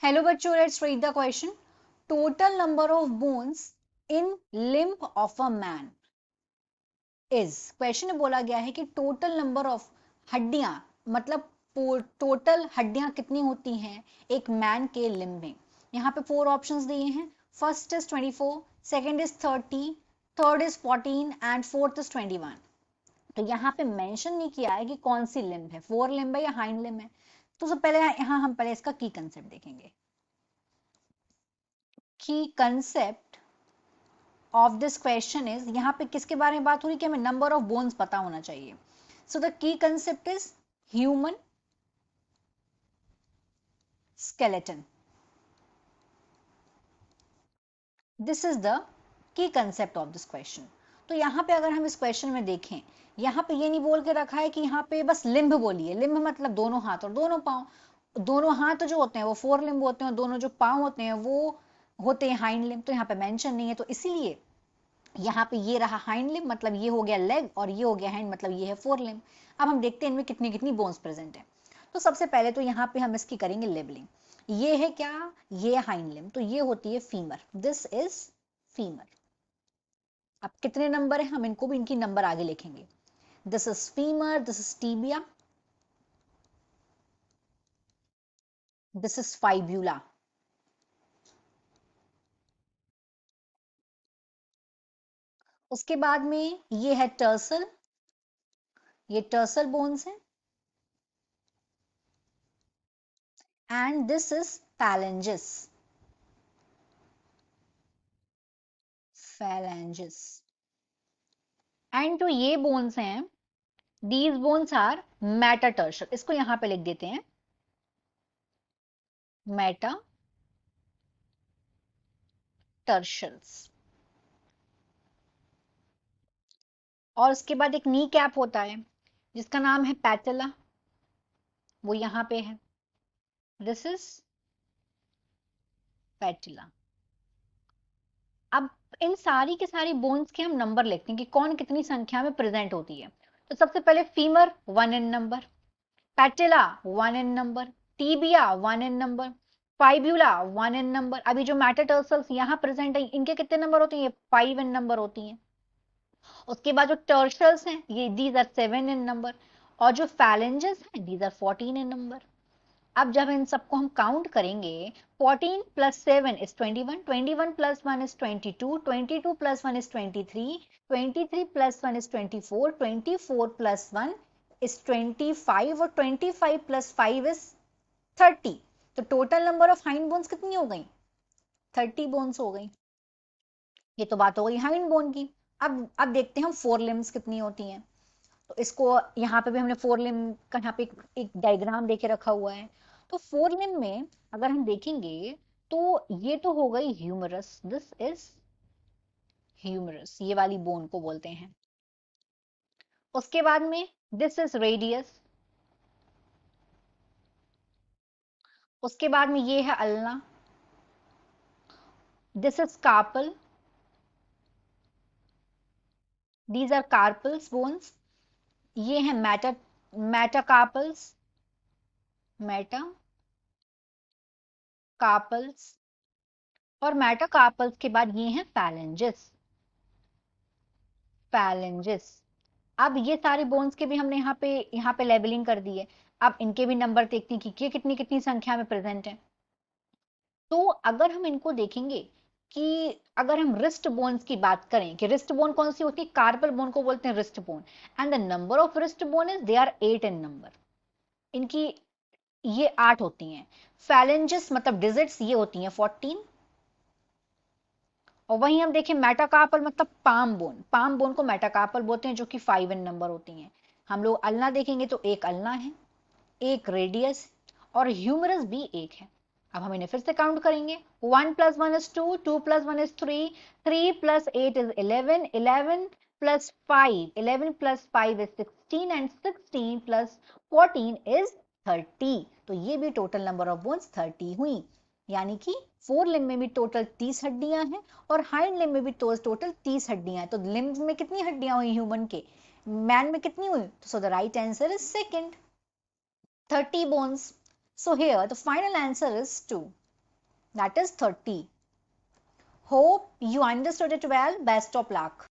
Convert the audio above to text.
Hello बच्चों, let's read the question. Total number of bones in limb of a man is. Question में बोला गया है कि टोटल नंबर ऑफ हड्डियां, मतलब टोटल हड्डियां कितनी होती हैं एक मैन के लिम्ब में. यहाँ पे 4 ऑप्शंस दिए हैं. First is 24, second is 30, third is 14 and fourth is 21. तो यहाँ पे मेंशन नहीं किया है कि कौन सी लिम्ब है, फोर लिम्ब है या हाइंड लिम्ब है. तो सबसे पहले यहाँ हम पहले इसका की कंसेप्ट देखेंगे. की concept of this question is, यहाँ पे किसके बारे में बात हो रही है कि हमें नंबर ऑफ बोन्स पता होना चाहिए. So the key concept is human skeleton. This is the key concept of this question. तो यहाँ पे अगर हम इस क्वेश्चन में देखें, यहाँ पे ये नहीं बोल के रखा है कि यहाँ पे बस लिम्ब बोलिए. लिम्ब मतलब दोनों हाथ और दोनों पांव. दोनों हाथ जो होते हैं वो फोर लिम्ब होते हैं, दोनों जो पांव होते हैं वो होते हैं हाइंड लिम्ब. तो यहाँ पे मेंशन नहीं है, तो इसीलिए यहाँ पे ये रहा हाइंड लिम्ब, मतलब ये हो गया लेग, और ये हो गया हैंड, मतलब ये है फोर लिम्ब. अब हम देखते हैं इनमें कितनी कितनी बोन्स प्रेजेंट है. तो सबसे पहले तो यहाँ पे हम इसकी करेंगे लेबलिंग. ये है क्या, ये हाइंड लिम्ब, तो ये होती है फीमर. This is femur. अब कितने नंबर है हम इनको भी इनकी नंबर आगे लिखेंगे. This is femur, this is tibia, this is fibula, उसके बाद में ये है टर्सल, ये टर्सल बोन्स है, and this is phalanges. phalanges. And जो ये बोन्स हैं, दीज बोन्स आर मेटाटर्सल. इसको यहां पे लिख देते हैं मेटाटर्सल्स. और उसके बाद एक नी कैप होता है जिसका नाम है पैटेला, वो यहां पे है. This is पैटेला. अब इन सारी की सारी बोन्स के हम नंबर लिखते हैं कि कौन कितनी संख्या में प्रेजेंट होती है. तो सबसे पहले फीमर 1 इन नंबर, पैटेला 1 इन नंबर, टीबिया 1 इन नंबर, फाइब्यूला 1 इन नंबर. अभी जो मेटाटर्सल्स यहाँ प्रेजेंट है इनके कितने नंबर होते हैं, ये 5 इन नंबर होती हैं. उसके बाद जो टर्सल्स हैं ये दीज आर 7 इन नंबर, और जो फैलेंजेस हैं दीज आर 14 इन नंबर. अब जब इन सबको हम काउंट करेंगे, 14 plus 7 is 21, 21 plus 1 is 22, 22 plus 1 is 23, 23 plus 1 is 24, 24 plus 1 is 25, और 25 प्लस 5 इज 30. तो total number of hind bones कितनी हो गई, 30 बोन्स हो गई. ये तो बात हो गई हाइंड बोन की. अब देखते हैं हम फोर लिम्स कितनी होती हैं. तो इसको यहाँ पे भी हमने फोर लिम्ब का यहाँ पे एक डायग्राम देके रखा हुआ है. तो फोर लिम्ब में अगर हम देखेंगे तो ये तो हो गई ह्यूमरस. दिस इज ह्यूमरस, ये वाली बोन को बोलते हैं. उसके बाद में दिस इज रेडियस. उसके बाद में ये है ulna. This is carpal. These are carpals bones. ये है मेटाकार्पल्स, मेटाकार्पल्स. और मेटाकार्पल्स के बाद ये हैं फैलेंजेस. फैलेंजेस. अब ये सारे बोन्स के भी हमने यहाँ पे लेबलिंग कर दी है. अब इनके भी नंबर देखते हैं कि ये कितनी कितनी संख्या में प्रेजेंट है. तो अगर हम इनको देखेंगे कि अगर हम रिस्ट बोन्स की बात करें कि रिस्ट बोन कौन सी होती है, कार्पल बोन को बोलते हैं wrist bone. And the number of wrist bone is they are 8 in number. इनकी ये 8 होती हैं. फैलेंजेस मतलब डिजिट्स ये होती हैं 14. और वहीं हम देखें मेटाकार्पल मतलब पाम बोन को मेटाकार्पल बोलते हैं, जो कि 5 इन नंबर होती हैं. हम लोग अल्ना देखेंगे तो एक अल्ना है, एक रेडियस, और ह्यूमरस भी एक है. अब हम इन्हें फिर से काउंट करेंगे. 1 plus 1 is 2, 2 plus 1 is 3, 3 plus 8 is 11, 11 plus 5, 11 plus 5 is 16, and 16 plus 14 is 30. तो ये भी टोटल नंबर ऑफ बोन्स 30 हुई. यानी कि फोर लिम्ब में भी टोटल 30 हड्डियां हैं, और हाइंड लिम्ब में भी टोटल 30 हड्डियां हैं. तो लिम्ब में कितनी हड्डियां हुई ह्यूमन के, मैन में कितनी हुई. So the right answer is second, 30 bones. So here the final answer is 2. that is 30. Hope you understood it well. Best of luck.